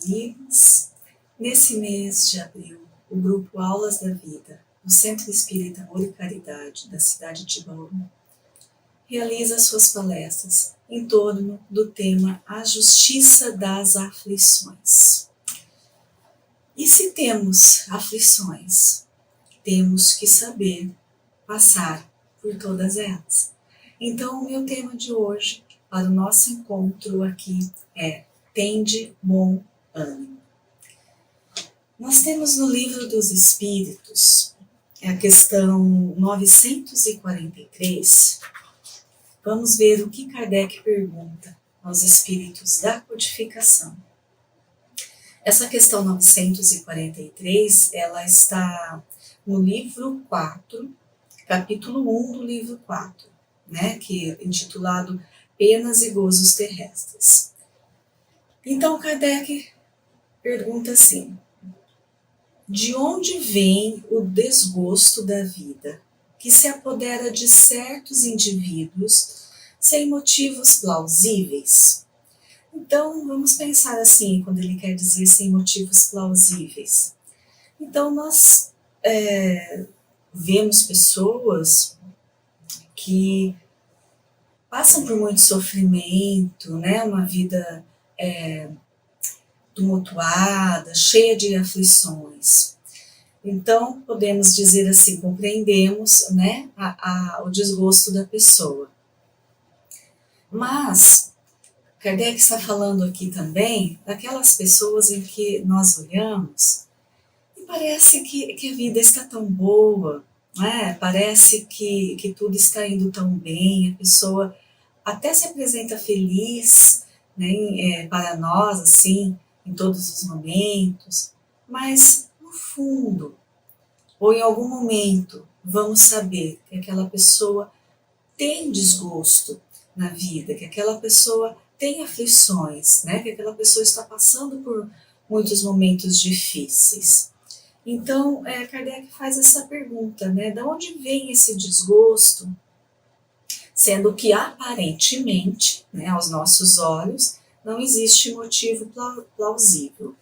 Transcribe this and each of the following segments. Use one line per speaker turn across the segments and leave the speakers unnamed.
amigos! Nesse mês de abril, o grupo Aulas da Vida, do Centro Espírita Amor e Caridade, da cidade de Bauru, realiza suas palestras em torno do tema A Justiça das Aflições. E se temos aflições, temos que saber passar por todas elas. Então, o meu tema de hoje, para o nosso encontro aqui, é Tende bom ânimo. Nós temos no Livro dos Espíritos, a questão 943, vamos ver o que Kardec pergunta aos espíritos da codificação. Essa questão 943, ela está no livro 4, capítulo 1 do livro 4, que é intitulado Penas e Gozos Terrestres. Então, Kardec pergunta assim: de onde vem o desgosto da vida, que se apodera de certos indivíduos sem motivos plausíveis? Então, vamos pensar assim, quando ele quer dizer sem motivos plausíveis. Então, nós vemos pessoas que passam por muito sofrimento, uma vida tumultuada, cheia de aflições. Então, podemos dizer assim, compreendemos o desgosto da pessoa. Mas, Kardec está falando aqui também daquelas pessoas em que nós olhamos e parece que a vida está tão boa, parece que tudo está indo tão bem, a pessoa até se apresenta feliz, para nós, assim, em todos os momentos, mas no fundo, ou em algum momento, vamos saber que aquela pessoa tem desgosto na vida, que aquela pessoa tem aflições, que aquela pessoa está passando por muitos momentos difíceis. Então, Kardec faz essa pergunta, de onde vem esse desgosto? Sendo que aparentemente, aos nossos olhos, não existe motivo plausível.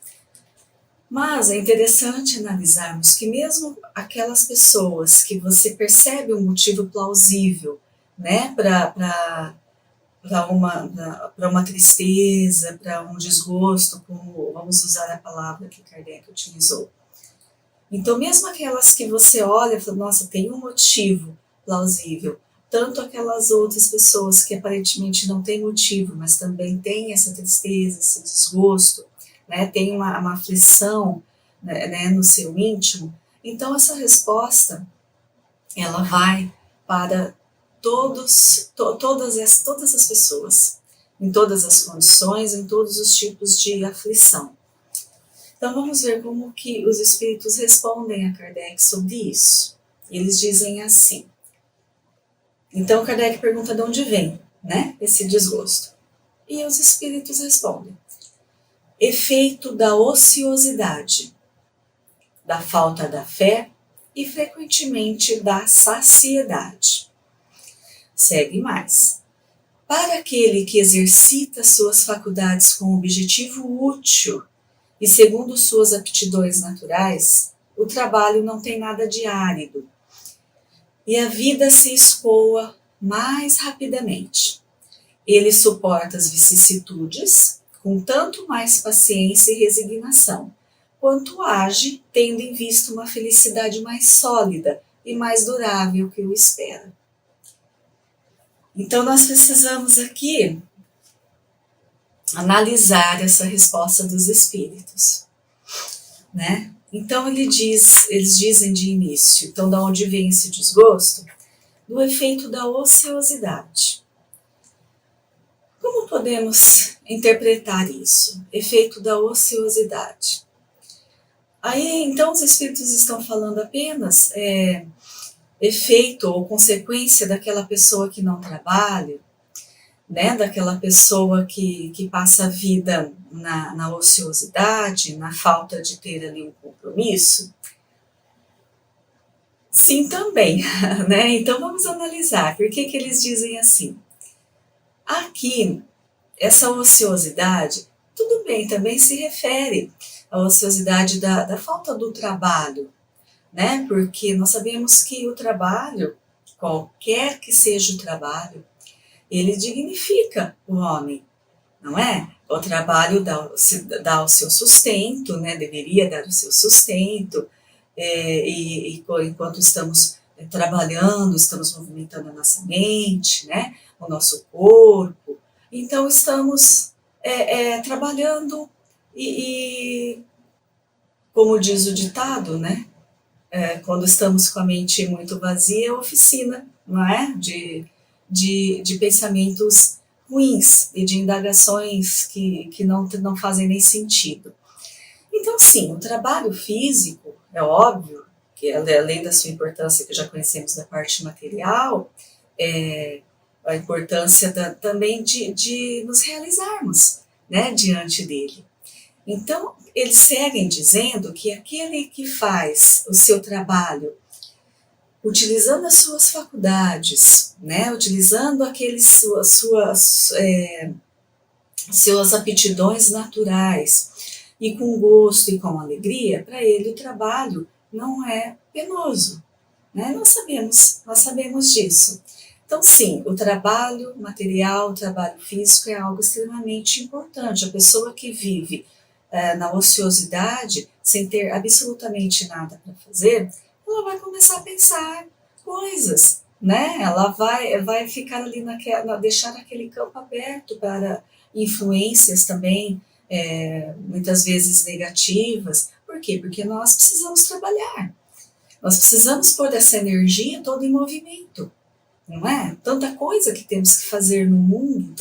Mas é interessante analisarmos que mesmo aquelas pessoas que você percebe um motivo plausível, para uma tristeza, para um desgosto, como vamos usar a palavra que Kardec utilizou. Então, mesmo aquelas que você olha e fala, nossa, tem um motivo plausível, tanto aquelas outras pessoas que aparentemente não têm motivo, mas também têm essa tristeza, esse desgosto, tem uma aflição no seu íntimo. Então, essa resposta, ela vai para todas as pessoas, em todas as condições, em todos os tipos de aflição. Então, vamos ver como que os espíritos respondem a Kardec sobre isso. Eles dizem assim. Então, Kardec pergunta de onde vem, esse desgosto. E os espíritos respondem: efeito da ociosidade, da falta da fé e, frequentemente, da saciedade. Segue mais. Para aquele que exercita suas faculdades com objetivo útil e segundo suas aptidões naturais, o trabalho não tem nada de árido, e a vida se escoa mais rapidamente. Ele suporta as vicissitudes com tanto mais paciência e resignação, quanto age tendo em vista uma felicidade mais sólida e mais durável que o espera. Então, nós precisamos aqui analisar essa resposta dos espíritos, Então, eles dizem de início, então, de onde vem esse desgosto? Do efeito da ociosidade. Como podemos interpretar isso? Efeito da ociosidade. Aí, então, os espíritos estão falando apenas efeito ou consequência daquela pessoa que não trabalha, daquela pessoa que passa a vida na ociosidade, na falta de ter ali um compromisso? Sim, também, Então vamos analisar, por que eles dizem assim? Aqui, essa ociosidade tudo bem, também se refere à ociosidade da falta do trabalho, né? Porque nós sabemos que o trabalho, qualquer que seja o trabalho, ele dignifica o homem, não é? O trabalho dá o seu sustento, né? Deveria dar o seu sustento, enquanto estamos trabalhando, estamos movimentando a nossa mente, né? O nosso corpo. Então, estamos trabalhando e, como diz o ditado, né? Quando estamos com a mente muito vazia, é oficina, não é? De pensamentos ruins e de indagações que não fazem nem sentido. Então, sim, o trabalho físico, é óbvio, que além da sua importância, que já conhecemos da parte material, a importância também de nos realizarmos, né, diante dele. Então, eles seguem dizendo que aquele que faz o seu trabalho utilizando as suas faculdades, né, utilizando suas aptidões naturais e com gosto e com alegria, para ele o trabalho não é penoso, né? Nós sabemos disso. Então, sim, o trabalho material, o trabalho físico é algo extremamente importante. A pessoa que vive na ociosidade, sem ter absolutamente nada para fazer, ela vai começar a pensar coisas, né? Ela vai ficar ali deixar aquele campo aberto para influências também, muitas vezes negativas. Por quê? Porque nós precisamos trabalhar. Nós precisamos pôr essa energia toda em movimento, não é? Tanta coisa que temos que fazer no mundo,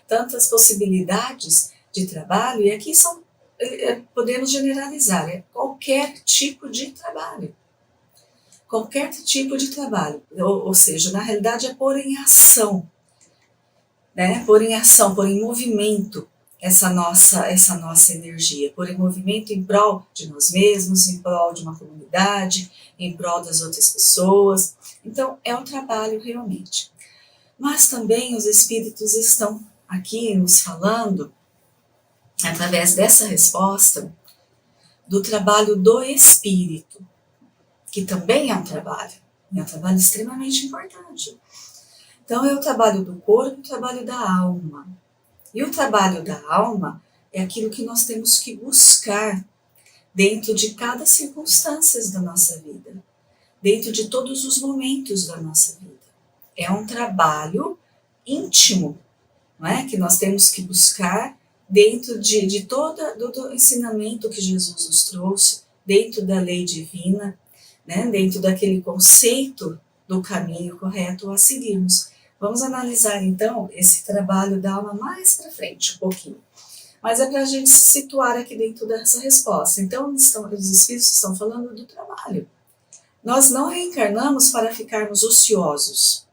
tantas possibilidades de trabalho, e aqui podemos generalizar, qualquer tipo de trabalho. Qualquer tipo de trabalho, ou seja, na realidade é pôr em ação, né? Pôr em movimento essa nossa energia, pôr em movimento em prol de nós mesmos, em prol de uma comunidade, em prol das outras pessoas. Então, é um trabalho realmente. Mas também os espíritos estão aqui nos falando, através dessa resposta, do trabalho do espírito, que também é um trabalho extremamente importante. Então, é o trabalho do corpo e o trabalho da alma. E o trabalho da alma é aquilo que nós temos que buscar dentro de cada circunstância da nossa vida, dentro de todos os momentos da nossa vida. É um trabalho íntimo, não é? Que nós temos que buscar dentro de todo o ensinamento que Jesus nos trouxe, dentro da lei divina, né? Dentro daquele conceito do caminho correto a seguirmos. Vamos analisar, então, esse trabalho da alma mais para frente, um pouquinho. Mas é para a gente se situar aqui dentro dessa resposta. Então, os espíritos estão falando do trabalho. Nós não reencarnamos para ficarmos ociosos,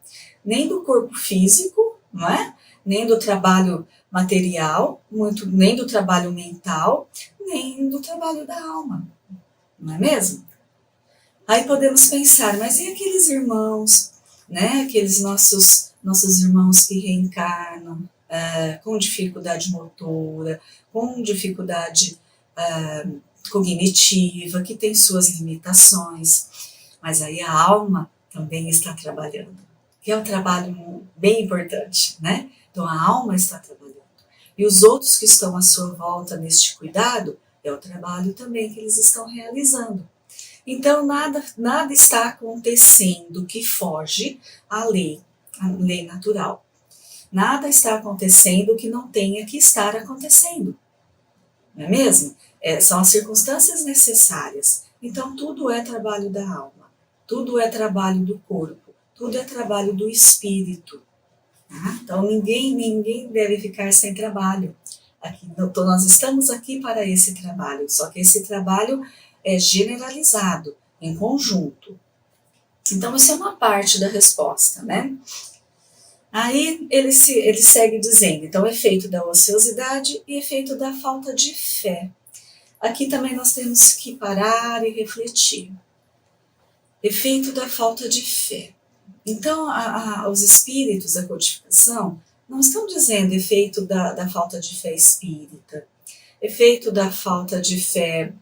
nem do corpo físico, não é? Nem do trabalho material, nem do trabalho mental, nem do trabalho da alma, não é mesmo? Aí podemos pensar, mas e aqueles irmãos, né? Aqueles nossos irmãos que reencarnam com dificuldade motora, com dificuldade cognitiva, que tem suas limitações, mas aí a alma também está trabalhando, que é um trabalho bem importante, né? Então a alma está trabalhando. E os outros que estão à sua volta neste cuidado, é o trabalho também que eles estão realizando. Então, nada está acontecendo que foge à lei natural. Nada está acontecendo que não tenha que estar acontecendo. Não é mesmo? São as circunstâncias necessárias. Então, tudo é trabalho da alma. Tudo é trabalho do corpo. Tudo é trabalho do espírito. Tá? Então, ninguém deve ficar sem trabalho. Então, nós estamos aqui para esse trabalho. Só que esse trabalho é generalizado, em conjunto. Então, isso é uma parte da resposta, né? Aí ele segue dizendo, então, efeito da ociosidade e efeito da falta de fé. Aqui também nós temos que parar e refletir. Efeito da falta de fé. Então, os espíritos da codificação não estão dizendo efeito da falta de fé espírita, efeito da falta de fé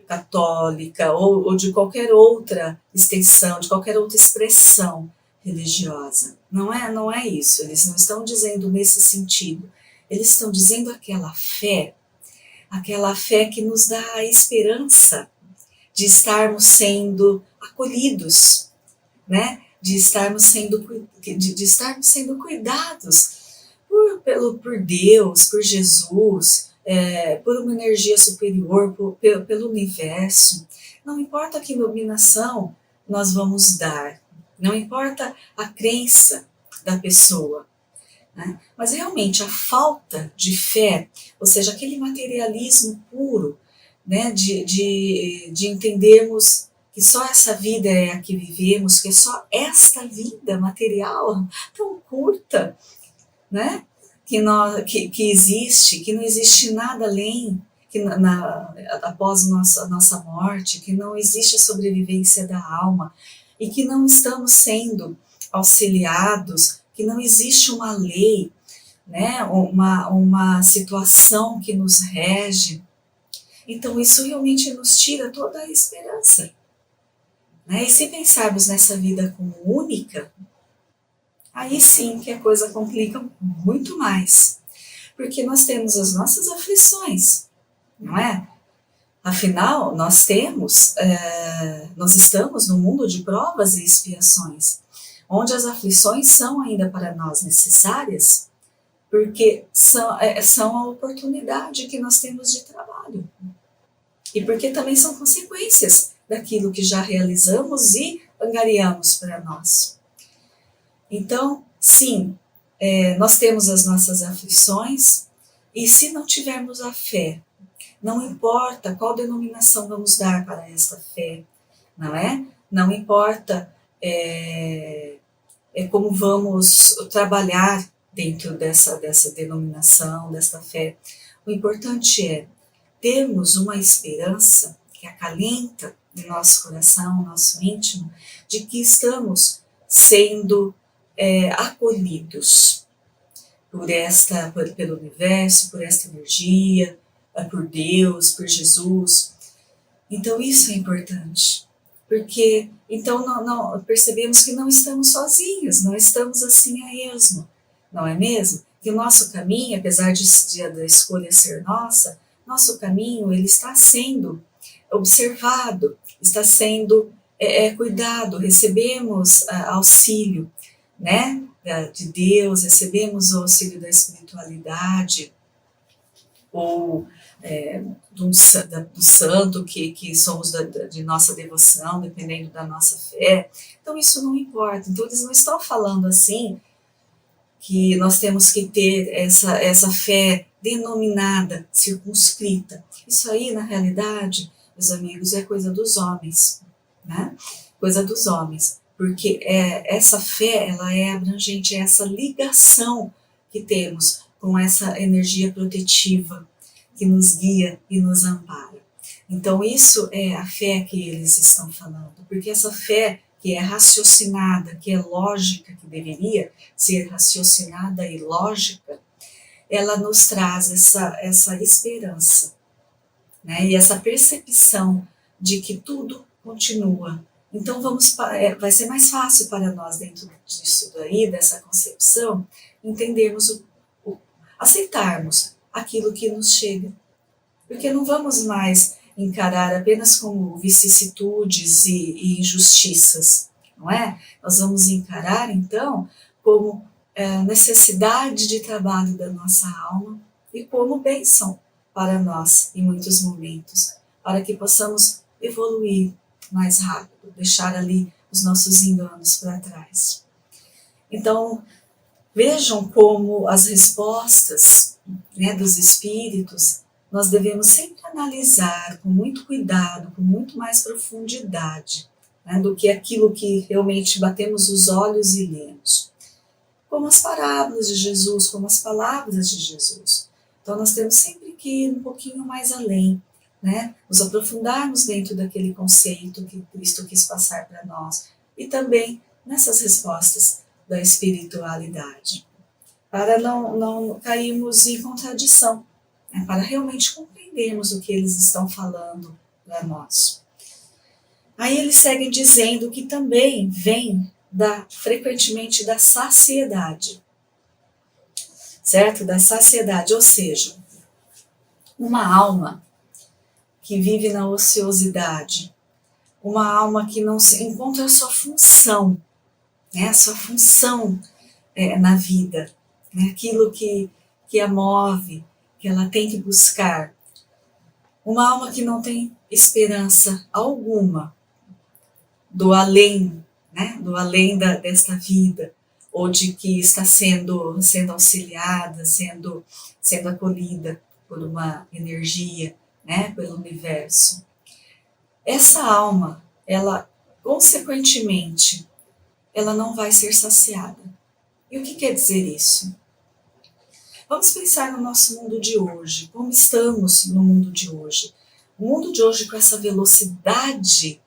católica ou de qualquer outra extensão, de qualquer outra expressão religiosa. Não é isso, eles não estão dizendo nesse sentido. Eles estão dizendo aquela fé que nos dá a esperança de estarmos sendo acolhidos, né? de estarmos sendo cuidados por Deus, por Jesus, por uma energia superior, pelo universo. Não importa que iluminação nós vamos dar, não importa a crença da pessoa, né? Mas realmente a falta de fé, ou seja, aquele materialismo puro, né, de entendermos que só essa vida é a que vivemos, que é só esta vida material tão curta, né, que existe, que não existe nada além, que após nossa morte, que não existe a sobrevivência da alma, e que não estamos sendo auxiliados, que não existe uma lei, né, uma situação que nos rege. Então isso realmente nos tira toda a esperança, né? E se pensarmos nessa vida como única, aí sim que a coisa complica muito mais, porque nós temos as nossas aflições, não é? Afinal, nós estamos num mundo de provas e expiações, onde as aflições são ainda para nós necessárias, porque são a oportunidade que nós temos de trabalho, e porque também são consequências daquilo que já realizamos e angariamos para nós. Então, sim, nós temos as nossas aflições, e se não tivermos a fé, não importa qual denominação vamos dar para esta fé, não é? Não importa como vamos trabalhar dentro dessa denominação, desta fé. O importante é termos uma esperança que acalenta no nosso coração, no nosso íntimo, de que estamos sendo acolhidos pelo universo, por esta energia, por Deus, por Jesus. Então isso é importante, porque então não percebemos que não estamos sozinhos, não estamos assim a esmo, não é mesmo? Que o nosso caminho, apesar da escolha ser nosso caminho ele está sendo observado, está sendo cuidado, recebemos auxílio, né, de Deus, recebemos o auxílio da espiritualidade, ou do santo que somos de nossa devoção, dependendo da nossa fé. Então isso não importa. Então eles não estão falando assim que nós temos que ter essa fé denominada, circunscrita. Isso aí, na realidade, meus amigos, é coisa dos homens, né? Coisa dos homens, porque essa fé, ela é abrangente, é essa ligação que temos com essa energia protetiva que nos guia e nos ampara. Então isso é a fé que eles estão falando, porque essa fé que é raciocinada, que é lógica, que deveria ser raciocinada e lógica, ela nos traz essa esperança, né? E essa percepção de que tudo continua. Então vai ser mais fácil para nós, dentro disso daí, dessa concepção, entendermos, aceitarmos aquilo que nos chega. Porque não vamos mais encarar apenas como vicissitudes e injustiças, não é? Nós vamos encarar, então, como necessidade de trabalho da nossa alma e como bênção para nós em muitos momentos, para que possamos evoluir mais rápido, deixar ali os nossos enganos para trás. Então, vejam como as respostas, né, dos espíritos, nós devemos sempre analisar com muito cuidado, com muito mais profundidade, né, do que aquilo que realmente batemos os olhos e lemos. Como as parábolas de Jesus, como as palavras de Jesus. Então nós temos sempre que ir um pouquinho mais além, né, nos aprofundarmos dentro daquele conceito que Cristo quis passar para nós. E também nessas respostas da espiritualidade, para não cairmos em contradição, né, para realmente compreendermos o que eles estão falando para nós. Aí eles seguem dizendo que também vem frequentemente da saciedade, certo? Da saciedade, ou seja, uma alma que vive na ociosidade, uma alma que não se encontra a sua função, né? A sua função na vida, né? Aquilo que a move, que ela tem que buscar. Uma alma que não tem esperança alguma do além, né? Do além desta vida, ou de que está sendo auxiliada, sendo acolhida por uma energia, né? Pelo universo. Essa alma, ela, consequentemente, ela não vai ser saciada. E o que quer dizer isso? Vamos pensar no nosso mundo de hoje, como estamos no mundo de hoje. O mundo de hoje, com essa velocidade,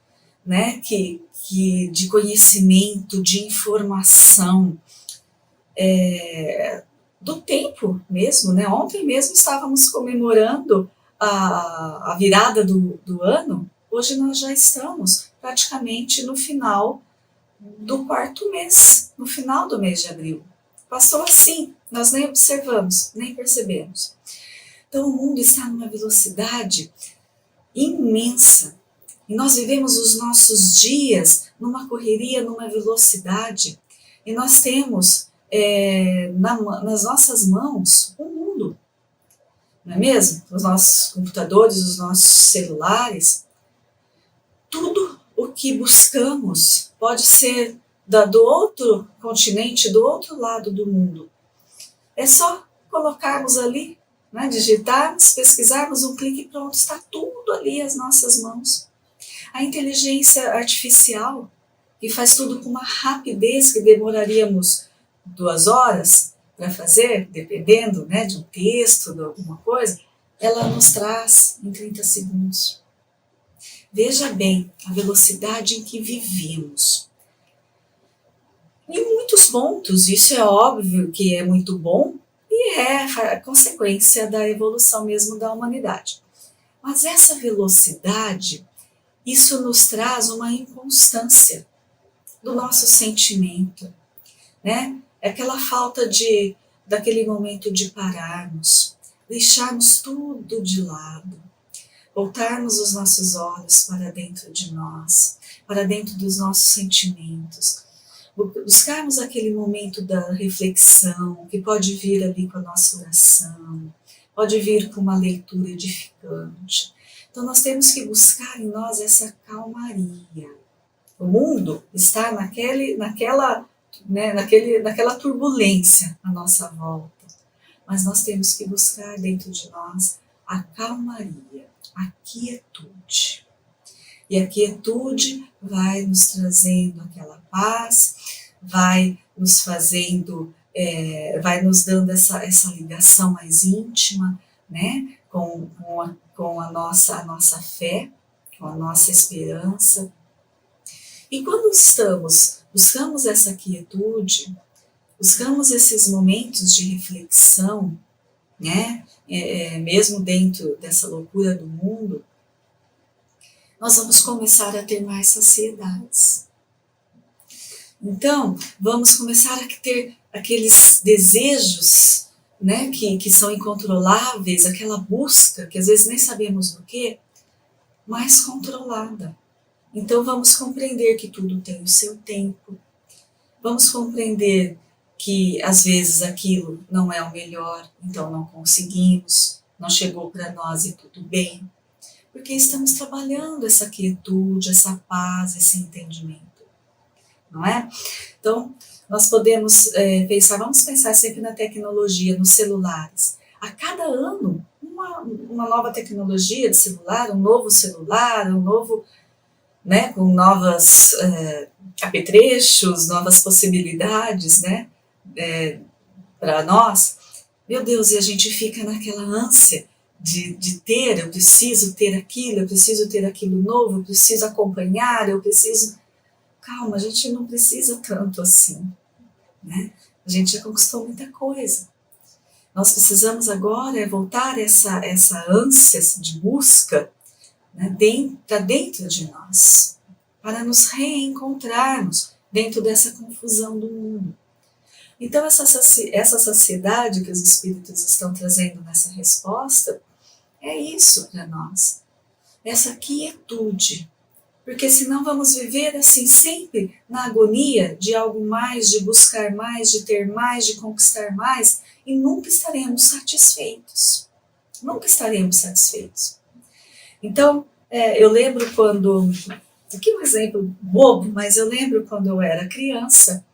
né, de conhecimento, de informação, do tempo mesmo, né? Ontem mesmo estávamos comemorando a virada do ano, hoje nós já estamos praticamente no final do quarto mês, no final do mês de abril. Passou assim, nós nem observamos, nem percebemos. Então o mundo está numa velocidade imensa e nós vivemos os nossos dias numa correria, numa velocidade, e nós temos nas nossas mãos o mundo, não é mesmo? Os nossos computadores, os nossos celulares, tudo o que buscamos pode ser do outro continente, do outro lado do mundo. É só colocarmos ali, né, digitarmos, pesquisarmos, um clique e pronto, está tudo ali às nossas mãos. A inteligência artificial, que faz tudo com uma rapidez que demoraríamos 2 horas para fazer, dependendo, né, de um texto, de alguma coisa, ela nos traz em 30 segundos. Veja bem a velocidade em que vivemos. Em muitos pontos, isso é óbvio que é muito bom e é a consequência da evolução mesmo da humanidade. Mas essa velocidade, isso nos traz uma inconstância do nosso sentimento, né? É aquela falta daquele momento de pararmos, deixarmos tudo de lado, voltarmos os nossos olhos para dentro de nós, para dentro dos nossos sentimentos, buscarmos aquele momento da reflexão, que pode vir ali com a nossa oração, pode vir com uma leitura edificante. Então nós temos que buscar em nós essa calmaria. O mundo está naquela turbulência à nossa volta, mas nós temos que buscar dentro de nós a calmaria, a quietude. E a quietude vai nos trazendo aquela paz, vai nos fazendo, vai nos dando essa ligação mais íntima, né, com a nossa fé, com a nossa esperança. E quando buscamos essa quietude, buscamos esses momentos de reflexão, né, mesmo dentro dessa loucura do mundo, nós vamos começar a ter mais saciedades. Então, vamos começar a ter aqueles desejos, né, que são incontroláveis, aquela busca, que às vezes nem sabemos do que, mais controlada. Então, vamos compreender que tudo tem o seu tempo. Vamos compreender que, às vezes, aquilo não é o melhor, então não conseguimos, não chegou para nós e tudo bem. Porque estamos trabalhando essa quietude, essa paz, esse entendimento, não é? Então, nós podemos vamos pensar sempre na tecnologia, nos celulares. A cada ano, uma nova tecnologia de celular, um novo, né, com novos apetrechos, novas possibilidades, né, para nós. Meu Deus, e a gente fica naquela ânsia de ter, eu preciso ter aquilo novo, eu preciso acompanhar, eu preciso... Calma, a gente não precisa tanto assim. né? A gente já conquistou muita coisa. Nós precisamos agora voltar essa ânsia de busca, né, para dentro de nós, para nos reencontrarmos dentro dessa confusão do mundo. Então, essa saciedade que os espíritos estão trazendo nessa resposta é isso para nós, essa quietude, porque senão vamos viver assim sempre na agonia de algo mais, de buscar mais, de ter mais, de conquistar mais, e nunca estaremos satisfeitos. Nunca estaremos satisfeitos. Então, eu lembro quando, aqui um exemplo bobo, mas eu lembro quando eu era criança,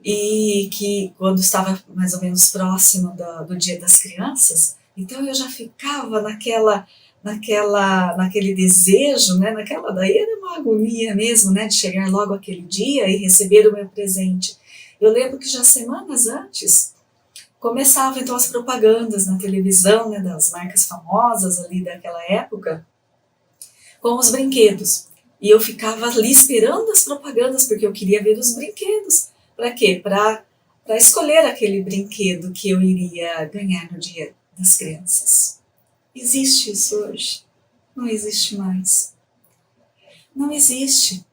e que quando estava mais ou menos próximo do Dia das Crianças, então eu já ficava naquele desejo, né, daí era uma agonia mesmo, né, de chegar logo aquele dia e receber o meu presente. Eu lembro que já semanas antes começavam então as propagandas na televisão, né, das marcas famosas ali daquela época, com os brinquedos. E eu ficava ali esperando as propagandas, porque eu queria ver os brinquedos. Para quê? Para escolher aquele brinquedo que eu iria ganhar no Dia das Crianças. Existe isso hoje? Não existe mais. Não existe.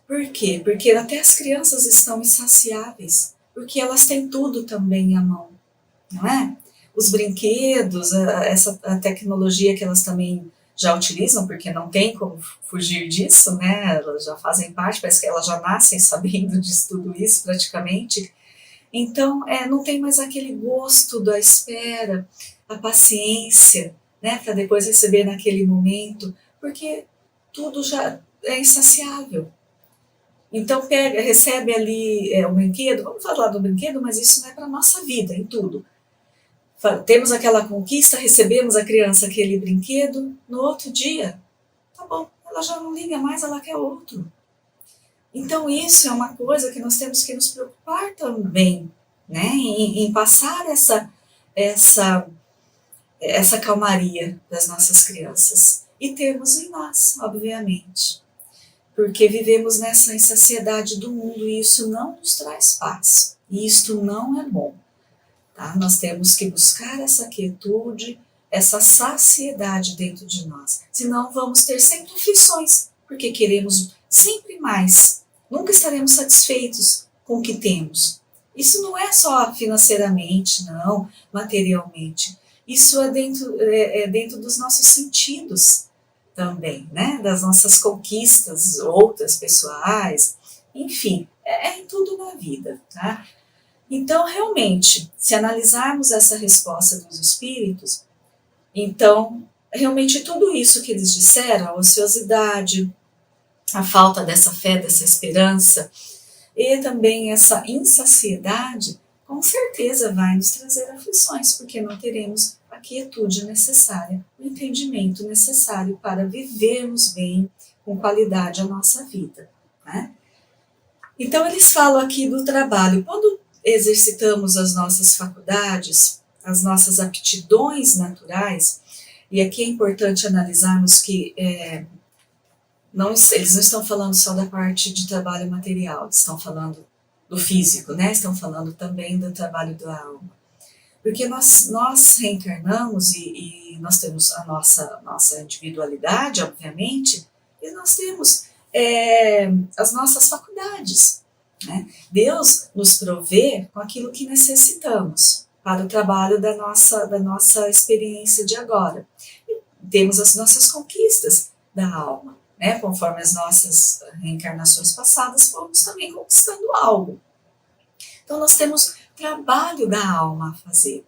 Por quê? Porque até as crianças estão insaciáveis, porque elas têm tudo também à mão, não é? Os brinquedos, a tecnologia que elas também já utilizam, porque não tem como fugir disso, né? Elas já fazem parte, parece que elas já nascem sabendo de tudo isso praticamente. Então, não tem mais aquele gosto da espera, a paciência, né? Para depois receber naquele momento, porque tudo já é insaciável. Então, recebe ali um brinquedo, vamos falar do brinquedo, mas isso não é para a nossa vida, em tudo. Temos aquela conquista, recebemos a criança aquele brinquedo, no outro dia, tá bom, ela já não liga mais, ela quer outro. Então isso é uma coisa que nós temos que nos preocupar também, né, em passar essa calmaria das nossas crianças e termos em nós, obviamente, porque vivemos nessa insaciedade do mundo e isso não nos traz paz, e isto não é bom. Tá? Nós temos que buscar essa quietude, essa saciedade dentro de nós. Senão vamos ter sempre aflições, porque queremos sempre mais. Nunca estaremos satisfeitos com o que temos. Isso não é só financeiramente, não, materialmente. Isso é dentro dos nossos sentidos também, né? Das nossas conquistas, outras pessoais, enfim, em tudo na vida, tá? Então, realmente, se analisarmos essa resposta dos espíritos, então, realmente tudo isso que eles disseram, a ociosidade, a falta dessa fé, dessa esperança, e também essa insaciedade, com certeza vai nos trazer aflições, porque não teremos a quietude necessária, o entendimento necessário para vivermos bem, com qualidade a nossa vida, né? Então, eles falam aqui do trabalho. Quando exercitamos as nossas faculdades, as nossas aptidões naturais, e aqui é importante analisarmos que eles não estão falando só da parte de trabalho material, estão falando do físico, né? Estão falando também do trabalho da alma. Porque nós reencarnamos e nós temos a nossa individualidade, obviamente, e nós temos as nossas faculdades, né? Deus nos provê com aquilo que necessitamos para o trabalho da nossa experiência de agora. E temos as nossas conquistas da alma, né? Conforme as nossas reencarnações passadas, fomos também conquistando algo. Então nós temos trabalho da alma a fazer.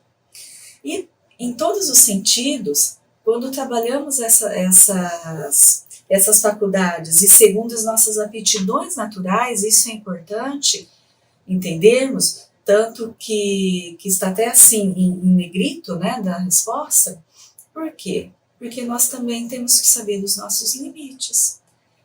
E em todos os sentidos, quando trabalhamos essas faculdades e segundo as nossas aptidões naturais, isso é importante entendermos, tanto que está até assim em negrito, né, da resposta. Por quê? Porque nós também temos que saber dos nossos limites,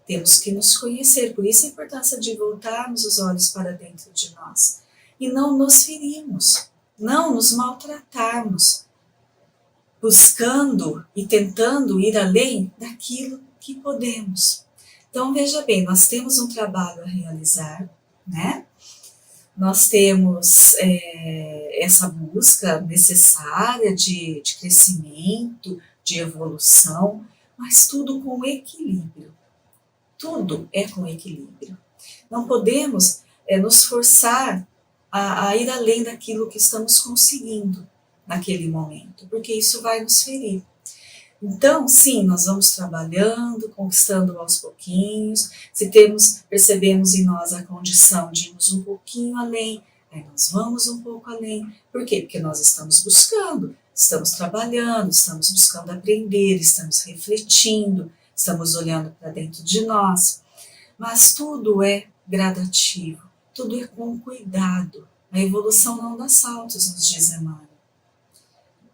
temos que nos conhecer, por isso a importância de voltarmos os olhos para dentro de nós e não nos ferirmos, não nos maltratarmos, buscando e tentando ir além daquilo que podemos. Então, veja bem, nós temos um trabalho a realizar, né? nós temos essa busca necessária de crescimento, de evolução, mas tudo com equilíbrio. Tudo é com equilíbrio. Não podemos nos forçar a ir além daquilo que estamos conseguindo naquele momento, porque isso vai nos ferir. Então, sim, nós vamos trabalhando, conquistando aos pouquinhos. Se percebemos em nós a condição de irmos um pouquinho além, aí nós vamos um pouco além. Por quê? Porque nós estamos buscando, estamos trabalhando, estamos buscando aprender, estamos refletindo, estamos olhando para dentro de nós. Mas tudo é gradativo, tudo é com cuidado. A evolução não dá saltos, nos diz Emmanuel.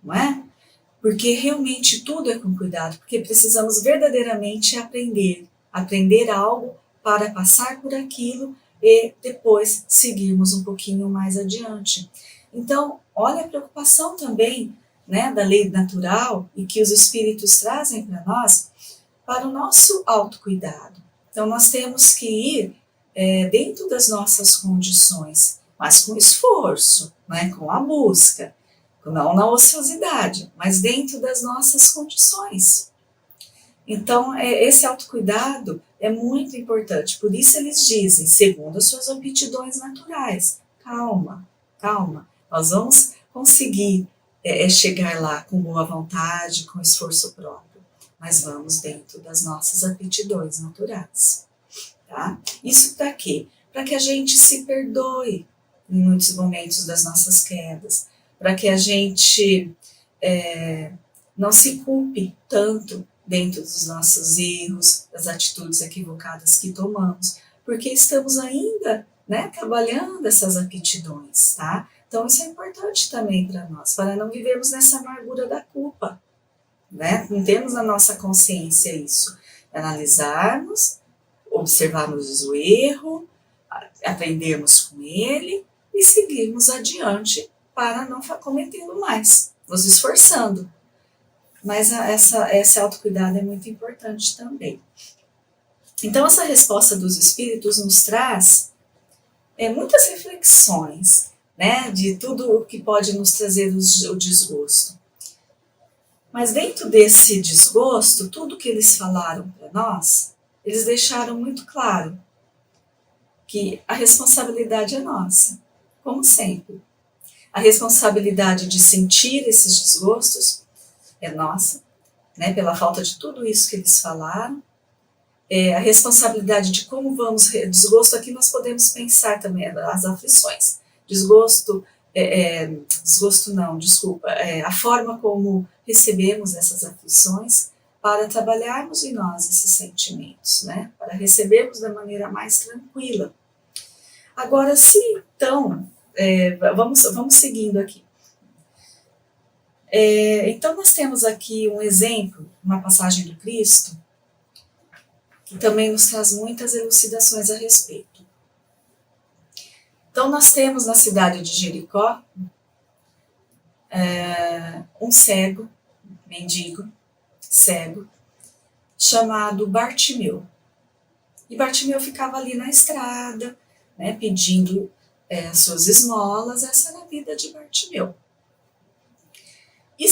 Não é? Porque realmente tudo é com cuidado, porque precisamos verdadeiramente aprender algo para passar por aquilo e depois seguirmos um pouquinho mais adiante. Então, olha a preocupação também, né, da lei natural e que os espíritos trazem para nós, para o nosso autocuidado. Então, nós temos que ir dentro das nossas condições, mas com esforço, né, com a busca. Não na ociosidade, mas dentro das nossas condições. Então, esse autocuidado é muito importante. Por isso eles dizem, segundo as suas aptidões naturais. Calma, calma. Nós vamos conseguir chegar lá com boa vontade, com esforço próprio. Mas vamos dentro das nossas aptidões naturais. Tá? Isso para quê? Para que a gente se perdoe em muitos momentos das nossas quedas, para que a gente não se culpe tanto dentro dos nossos erros, das atitudes equivocadas que tomamos, porque estamos ainda, né, trabalhando essas aptidões, tá? Então isso é importante também para nós, para não vivermos nessa amargura da culpa, né? Não temos na nossa consciência isso, analisarmos, observarmos o erro, aprendermos com ele e seguirmos adiante para não cometê-lo mais, nos esforçando. Mas esse autocuidado é muito importante também. Então, essa resposta dos espíritos nos traz muitas reflexões, né, de tudo o que pode nos trazer o desgosto. Mas dentro desse desgosto, tudo que eles falaram para nós, eles deixaram muito claro que a responsabilidade é nossa, como sempre. A responsabilidade de sentir esses desgostos é nossa, né, pela falta de tudo isso que eles falaram. A responsabilidade de como vamos... Desgosto aqui nós podemos pensar também, as aflições. Desgosto não, desculpa. A forma como recebemos essas aflições para trabalharmos em nós esses sentimentos, né, para recebermos da maneira mais tranquila. Agora, se então... vamos seguindo aqui. Então, nós temos aqui um exemplo, uma passagem do Cristo, que também nos traz muitas elucidações a respeito. Então, nós temos na cidade de Jericó um cego, mendigo, cego, chamado Bartimeu. E Bartimeu ficava ali na estrada, né, pedindo as suas esmolas. Essa era a vida de Bartimeu. E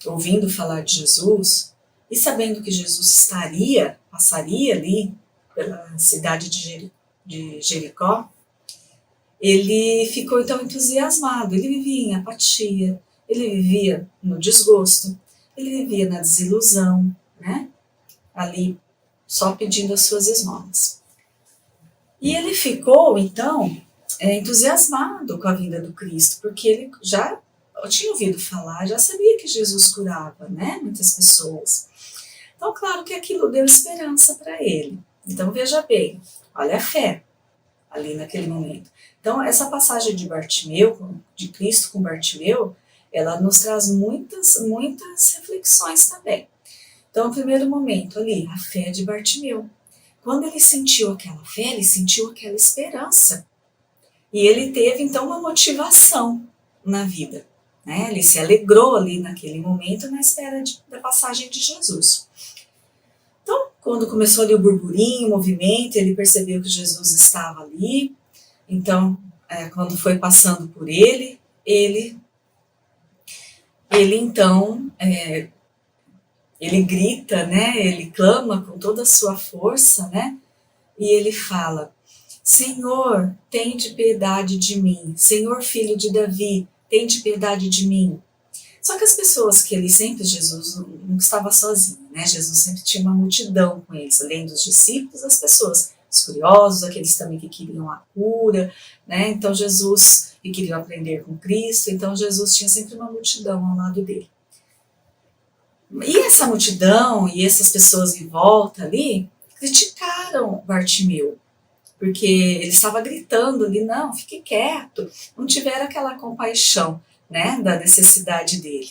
ouvindo falar de Jesus, e sabendo que Jesus passaria ali pela cidade de Jericó, ele ficou então entusiasmado. Ele vivia em apatia, ele vivia no desgosto, ele vivia na desilusão, né? Ali só pedindo as suas esmolas. E ele ficou então entusiasmado com a vinda do Cristo, porque ele já tinha ouvido falar, já sabia que Jesus curava, né, muitas pessoas. Então, claro que aquilo deu esperança para ele. Então, veja bem, olha a fé ali naquele momento. Então, essa passagem de Bartimeu, de Cristo com Bartimeu, ela nos traz muitas reflexões também. Então, no primeiro momento ali, a fé de Bartimeu. Quando ele sentiu aquela fé, ele sentiu aquela esperança. E ele teve, então, uma motivação na vida. Né? Ele se alegrou ali naquele momento na espera da passagem de Jesus. Então, quando começou ali o burburinho, o movimento, ele percebeu que Jesus estava ali. Então, quando foi passando por ele então, ele grita, né? Ele clama com toda a sua força, né? E ele fala: Senhor, tende piedade de mim. Senhor, filho de Davi, tende piedade de mim. Só que as pessoas que ele sempre, Jesus não estava sozinho, né? Jesus sempre tinha uma multidão com eles, além dos discípulos, as pessoas, os curiosos, aqueles também que queriam a cura, né? Então Jesus, e queriam aprender com Cristo, então Jesus tinha sempre uma multidão ao lado dele. E essa multidão e essas pessoas em volta ali criticaram Bartimeu, porque ele estava gritando ali: não, fique quieto, não tiveram aquela compaixão, né, da necessidade dele.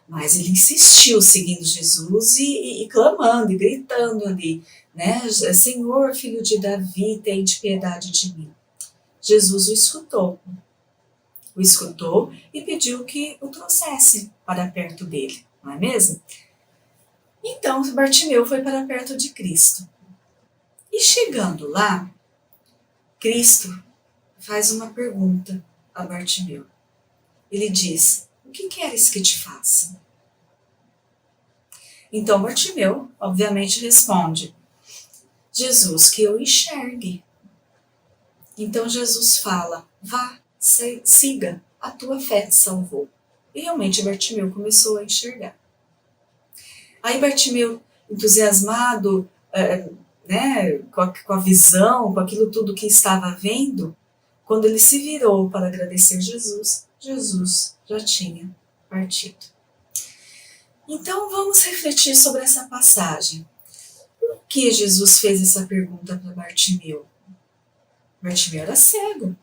Mas ele insistiu seguindo Jesus e clamando e gritando ali, né, Senhor, filho de Davi, tende piedade de mim. Jesus o escutou e pediu que o trouxesse para perto dele, não é mesmo? Então Bartimeu foi para perto de Cristo. E chegando lá, Cristo faz uma pergunta a Bartimeu. Ele diz: o que queres que te faça? Então Bartimeu, obviamente, responde: Jesus, que eu enxergue. Então Jesus fala: vá, siga, a tua fé te salvou. E realmente Bartimeu começou a enxergar. Aí Bartimeu, entusiasmado, né, com a visão, com aquilo tudo que estava vendo, quando ele se virou para agradecer Jesus, Jesus já tinha partido. Então vamos refletir sobre essa passagem. Por que Jesus fez essa pergunta para Bartimeu? Bartimeu era cego.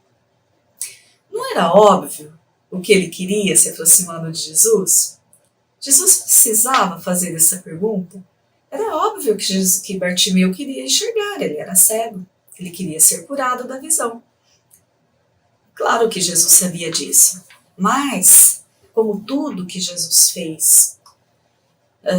Não era óbvio o que ele queria se aproximando de Jesus? Jesus precisava fazer essa pergunta? Era óbvio que Bartimeu queria enxergar, ele era cego, ele queria ser curado da visão. Claro que Jesus sabia disso, mas, como tudo que Jesus fez,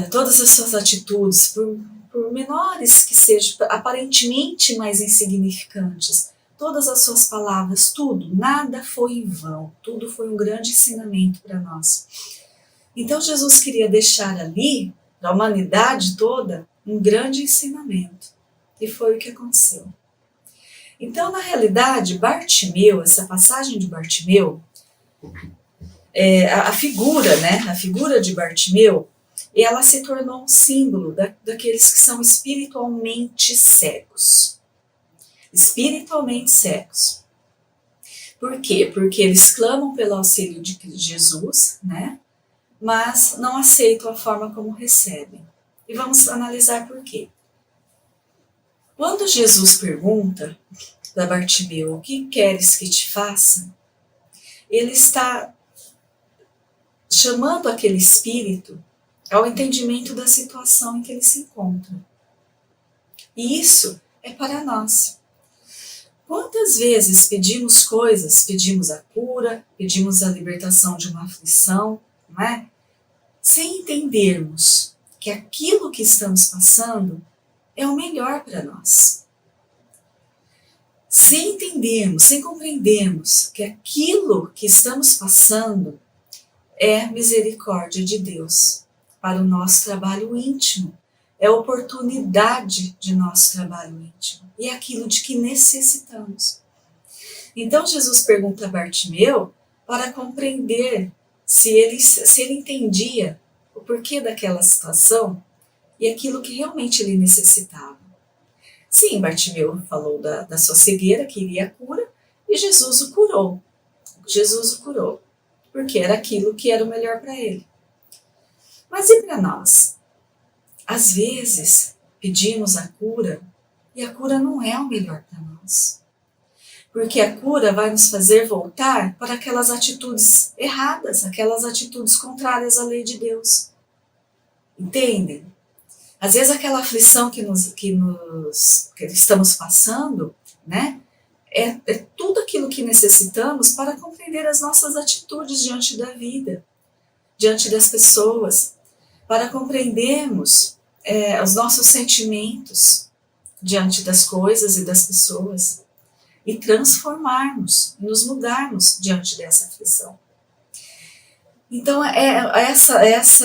todas as suas atitudes, por menores que sejam, aparentemente mais insignificantes, todas as suas palavras, tudo, nada foi em vão, tudo foi um grande ensinamento para nós. Então Jesus queria deixar ali, para a humanidade toda, um grande ensinamento. E foi o que aconteceu. Então, na realidade, Bartimeu, essa passagem de Bartimeu, a figura, né, a figura de Bartimeu, ela se tornou um símbolo daqueles que são espiritualmente cegos. Espiritualmente cegos. Por quê? Porque eles clamam pelo auxílio de Jesus, né? Mas não aceitam a forma como recebem. E vamos analisar por quê. Quando Jesus pergunta para Bartimeu: o que queres que te faça? Ele está chamando aquele espírito ao entendimento da situação em que ele se encontra. E isso é para nós. Quantas vezes pedimos coisas, pedimos a cura, pedimos a libertação de uma aflição, não é? Sem entendermos que aquilo que estamos passando é o melhor para nós. Sem entendermos, sem compreendermos que aquilo que estamos passando é misericórdia de Deus para o nosso trabalho íntimo, é oportunidade de nosso trabalho íntimo, e é aquilo de que necessitamos. Então Jesus pergunta a Bartimeu para compreender se ele entendia o porquê daquela situação e aquilo que realmente ele necessitava. Sim, Bartimeu falou da sua cegueira, que iria a cura, e Jesus o curou. Jesus o curou, porque era aquilo que era o melhor para ele. Mas e para nós? Às vezes pedimos a cura e a cura não é o melhor para nós. Porque a cura vai nos fazer voltar para aquelas atitudes erradas, aquelas atitudes contrárias à lei de Deus. Entendem? Às vezes aquela aflição que estamos passando, né, é tudo aquilo que necessitamos para compreender as nossas atitudes diante da vida, diante das pessoas, para compreendermos os nossos sentimentos diante das coisas e das pessoas. e transformarmos, e nos mudarmos diante dessa aflição. Então,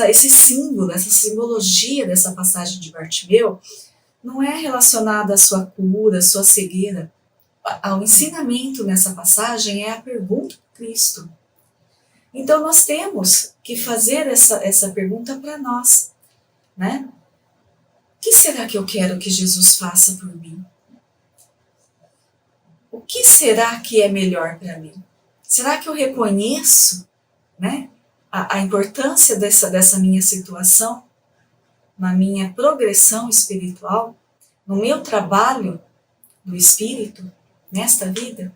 esse símbolo, essa simbologia dessa passagem de Bartimeu não é relacionada à sua cura, à sua cegueira. O ensinamento nessa passagem é a pergunta de Cristo. Então, nós temos que fazer essa pergunta para nós, né? O que será que eu quero que Jesus faça por mim? O que será que é melhor para mim? Será que eu reconheço, né, a importância dessa minha situação, na minha progressão espiritual, no meu trabalho do Espírito, nesta vida?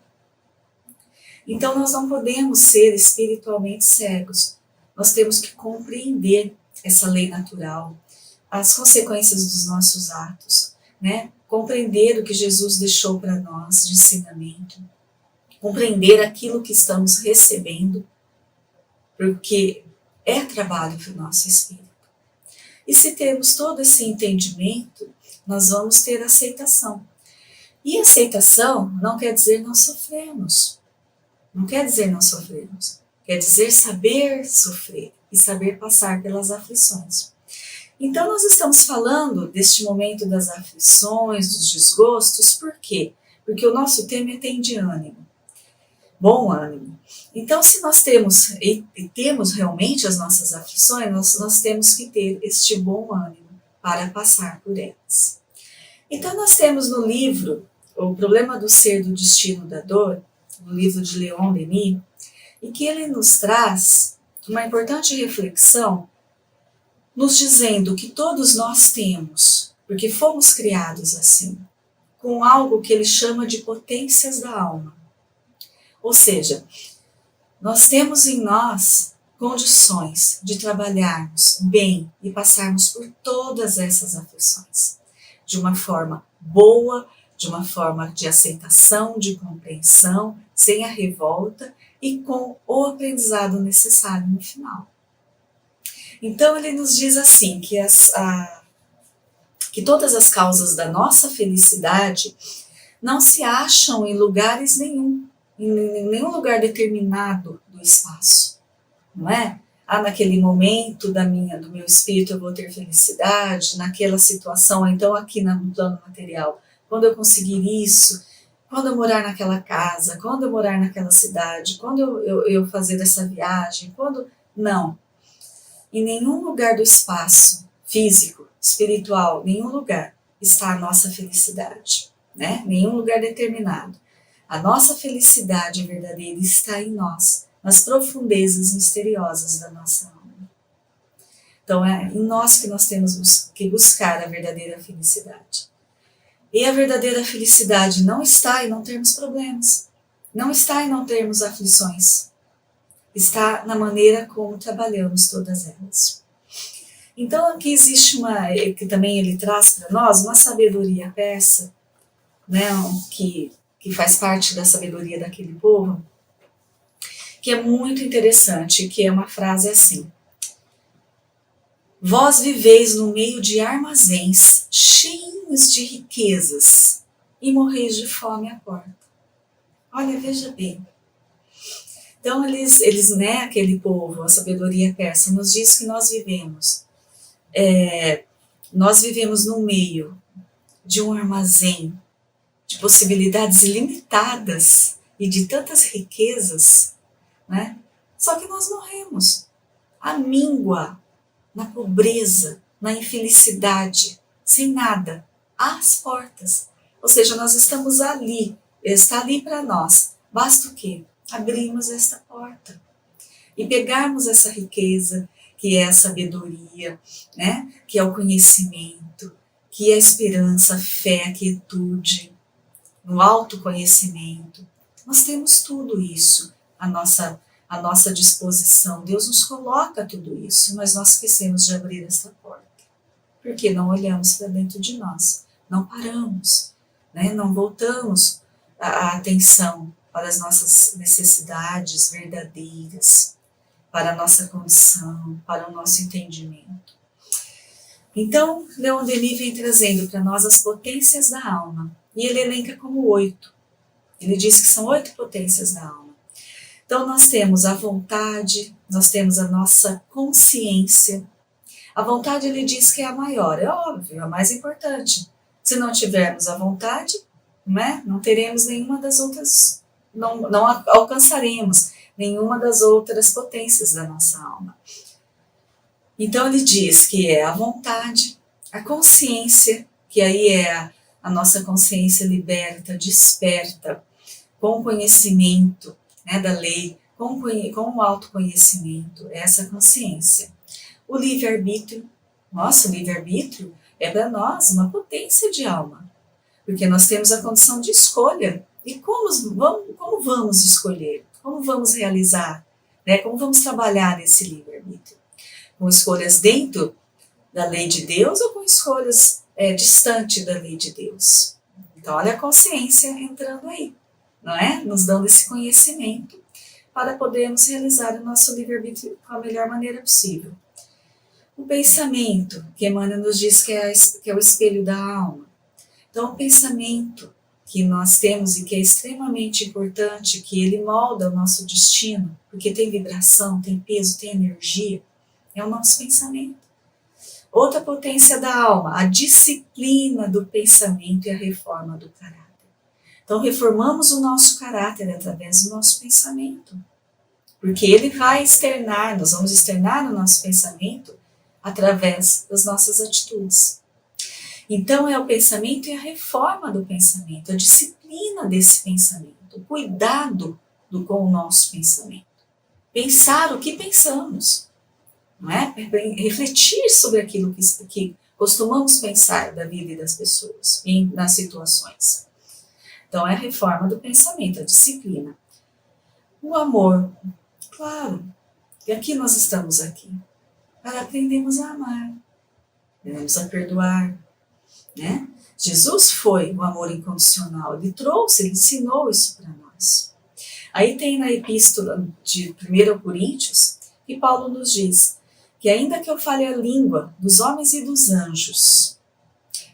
Então nós não podemos ser espiritualmente cegos. Nós temos que compreender essa lei natural, as consequências dos nossos atos, né? Compreender o que Jesus deixou para nós de ensinamento, compreender aquilo que estamos recebendo, porque é trabalho para o nosso espírito. E se temos todo esse entendimento, nós vamos ter aceitação. E aceitação não quer dizer não sofrermos. Não quer dizer não sofrermos. Quer dizer saber sofrer e saber passar pelas aflições. Então nós estamos falando deste momento das aflições, dos desgostos, por quê? Porque o nosso tema é tem de ânimo. Bom ânimo. Então, se nós temos, e temos realmente as nossas aflições, nós temos que ter este bom ânimo para passar por elas. Então, nós temos no livro O Problema do Ser do Destino da Dor, no livro de Leon Denis, e que ele nos traz uma importante reflexão, nos dizendo que todos nós temos, porque fomos criados assim, com algo que ele chama de potências da alma. Ou seja, nós temos em nós condições de trabalharmos bem e passarmos por todas essas aflições, de uma forma boa, de uma forma de aceitação, de compreensão, sem a revolta e com o aprendizado necessário no final. Então ele nos diz assim, que todas as causas da nossa felicidade não se acham em lugares nenhum, em nenhum lugar determinado do espaço, não é? Naquele momento do meu espírito eu vou ter felicidade, naquela situação, então aqui no plano material, quando eu conseguir isso, quando eu morar naquela casa, quando eu morar naquela cidade, quando eu fazer essa viagem, não. Em nenhum lugar do espaço físico, espiritual, nenhum lugar está a nossa felicidade, né? Nenhum lugar determinado. A nossa felicidade verdadeira está em nós, nas profundezas misteriosas da nossa alma. Então é em nós que nós temos que buscar a verdadeira felicidade. E a verdadeira felicidade não está em não termos problemas, não está em não termos aflições, está na maneira como trabalhamos todas elas. Então aqui existe que também ele traz para nós, uma sabedoria persa, né, que faz parte da sabedoria daquele povo, que é muito interessante, que é uma frase assim: vós viveis no meio de armazéns cheios de riquezas e morreis de fome à porta. Olha, veja bem. Então eles, né, aquele povo, a sabedoria persa, nos diz que nós vivemos no meio de um armazém de possibilidades ilimitadas e de tantas riquezas, né? Só que nós morremos. A míngua, na pobreza, na infelicidade, sem nada, às portas. Ou seja, nós estamos ali, está ali para nós. Basta o quê? Abrirmos esta porta e pegarmos essa riqueza, que é a sabedoria, né? Que é o conhecimento, que é a esperança, a fé, a quietude, no autoconhecimento. Nós temos tudo isso à nossa disposição. Deus nos coloca tudo isso, mas nós esquecemos de abrir esta porta. Porque não olhamos para dentro de nós, não paramos, né? Não voltamos a atenção para as nossas necessidades verdadeiras, para a nossa condição, para o nosso entendimento. Então, Leon Denis vem trazendo para nós as potências da alma, e ele elenca como 8. Ele diz que são 8 potências da alma. Então nós temos a vontade, nós temos a nossa consciência. A vontade ele diz que é a maior, é óbvio, a mais importante. Se não tivermos a vontade, não teremos nenhuma das outras, não alcançaremos nenhuma das outras potências da nossa alma. Então ele diz que é a vontade, a consciência, que aí é a nossa consciência liberta, desperta, com conhecimento da lei, com o autoconhecimento, essa consciência. O livre-arbítrio, nosso livre-arbítrio é para nós uma potência de alma, porque nós temos a condição de escolha. E como vamos escolher? Como vamos realizar? Como vamos trabalhar nesse livre-arbítrio? Com escolhas dentro da lei de Deus ou com escolhas distante da lei de Deus? Então, olha a consciência entrando aí, não é? Nos dando esse conhecimento para podermos realizar o nosso livre-arbítrio com a melhor maneira possível. O pensamento, que Emmanuel nos diz que é o espelho da alma. Então, o pensamento que nós temos e que é extremamente importante, que ele molda o nosso destino, porque tem vibração, tem peso, tem energia, é o nosso pensamento. Outra potência da alma, a disciplina do pensamento e a reforma do caráter. Então, reformamos o nosso caráter através do nosso pensamento, porque ele vai externar, nós vamos externar o nosso pensamento através das nossas atitudes. Então, é o pensamento e a reforma do pensamento, a disciplina desse pensamento, o cuidado com o nosso pensamento. Pensar o que pensamos, não é? Refletir sobre aquilo que costumamos pensar da vida e das pessoas, nas situações. Então, é a reforma do pensamento, a disciplina. O amor, claro, e aqui nós estamos aqui, para aprendermos a amar, aprendemos a perdoar, né? Jesus foi o amor incondicional, ele ensinou isso para nós. Aí tem na epístola de 1 Coríntios, que Paulo nos diz que ainda que eu fale a língua dos homens e dos anjos,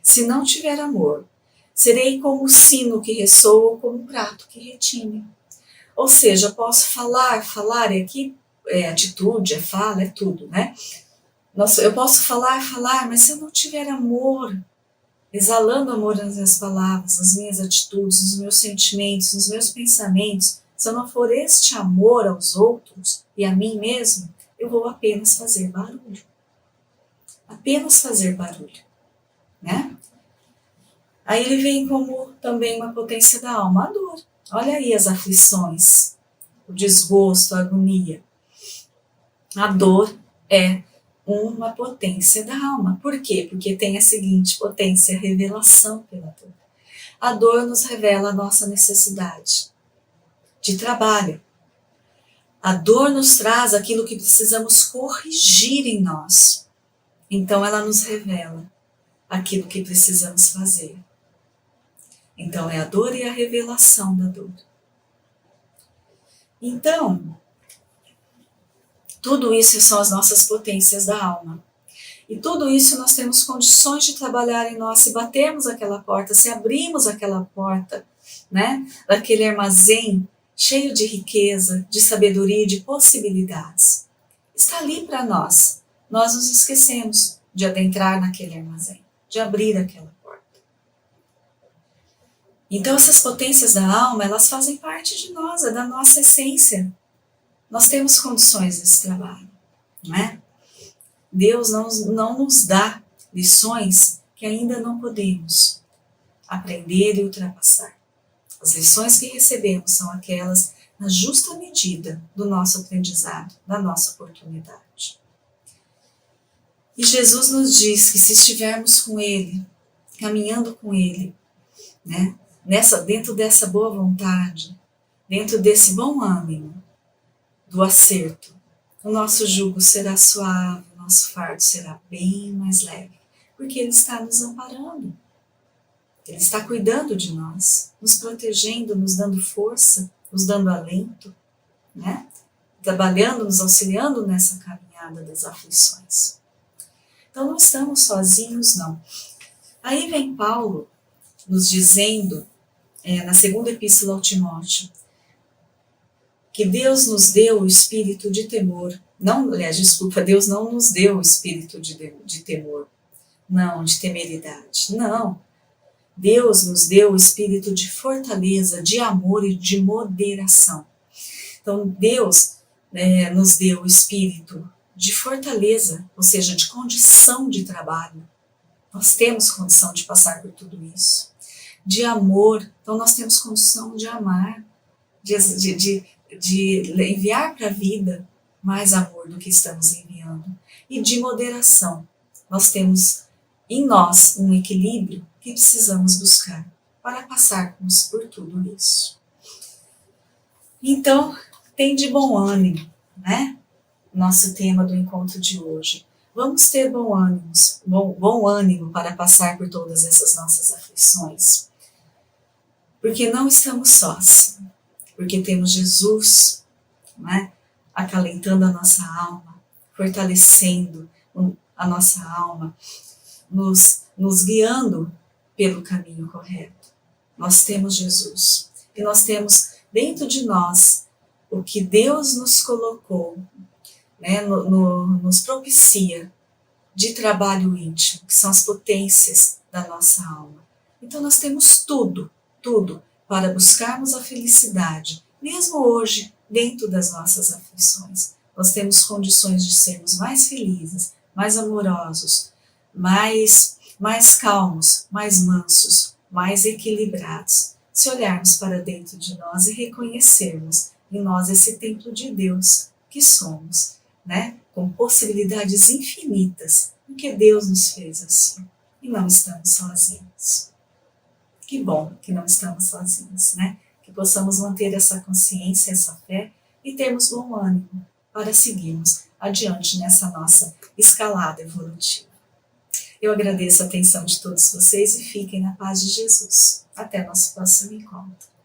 se não tiver amor, serei como o sino que ressoa ou como um prato que retine. Ou seja, posso falar, e aqui é atitude, é fala, é tudo, né? Eu posso falar, mas se eu não tiver amor, exalando amor nas minhas palavras, nas minhas atitudes, nos meus sentimentos, nos meus pensamentos, se eu não for este amor aos outros e a mim mesmo, eu vou apenas fazer barulho. Apenas fazer barulho, né? Aí ele vem como também uma potência da alma, a dor. Olha aí as aflições, o desgosto, a agonia. A dor é uma potência da alma. Por quê? Porque tem a seguinte potência, a revelação pela dor. A dor nos revela a nossa necessidade de trabalho. A dor nos traz aquilo que precisamos corrigir em nós. Então ela nos revela aquilo que precisamos fazer. Então é a dor e a revelação da dor. Então, tudo isso são as nossas potências da alma. E tudo isso nós temos condições de trabalhar em nós, se batermos aquela porta, se abrirmos aquela porta, né, daquele armazém cheio de riqueza, de sabedoria, de possibilidades. Está ali para nós. Nós nos esquecemos de adentrar naquele armazém, de abrir aquela porta. Então essas potências da alma, elas fazem parte de nós, é da nossa essência. Nós temos condições desse trabalho, não é? Deus não nos dá lições que ainda não podemos aprender e ultrapassar. As lições que recebemos são aquelas na justa medida do nosso aprendizado, da nossa oportunidade. E Jesus nos diz que se estivermos com Ele, caminhando com Ele, né, dentro dessa boa vontade, dentro desse bom ânimo, do acerto, o nosso jugo será suave, o nosso fardo será bem mais leve, porque Ele está nos amparando. Ele está cuidando de nós, nos protegendo, nos dando força, nos dando alento, né? Trabalhando, nos auxiliando nessa caminhada das aflições. Então não estamos sozinhos, não. Aí vem Paulo nos dizendo, na segunda epístola ao Timóteo, que Deus nos deu o espírito de temor. Não, aliás, desculpa, Deus não nos deu o espírito de temor, não, de temeridade, não. Deus nos deu o espírito de fortaleza, de amor e de moderação. Então, Deus nos deu o espírito de fortaleza, ou seja, de condição de trabalho. Nós temos condição de passar por tudo isso. De amor, então nós temos condição de amar, de enviar para a vida mais amor do que estamos enviando. E de moderação, nós temos em nós um equilíbrio que precisamos buscar para passarmos por tudo isso. Então, tem de bom ânimo, né? Nosso tema do encontro de hoje. Vamos ter bom ânimo para passar por todas essas nossas aflições. Porque não estamos sós. Porque temos Jesus, né? Acalentando a nossa alma, fortalecendo a nossa alma, nos guiando pelo caminho correto. Nós temos Jesus. E nós temos dentro de nós o que Deus nos colocou, né, nos propicia de trabalho íntimo, que são as potências da nossa alma. Então nós temos tudo para buscarmos a felicidade, mesmo hoje, dentro das nossas aflições. Nós temos condições de sermos mais felizes, mais amorosos, mais calmos, mais mansos, mais equilibrados, se olharmos para dentro de nós e reconhecermos em nós esse templo de Deus que somos, né? Com possibilidades infinitas, porque Deus nos fez assim. E não estamos sozinhos. Que bom que não estamos sozinhos, né? Que possamos manter essa consciência, essa fé e termos bom ânimo para seguirmos adiante nessa nossa escalada evolutiva. Eu agradeço a atenção de todos vocês e fiquem na paz de Jesus. Até nosso próximo encontro.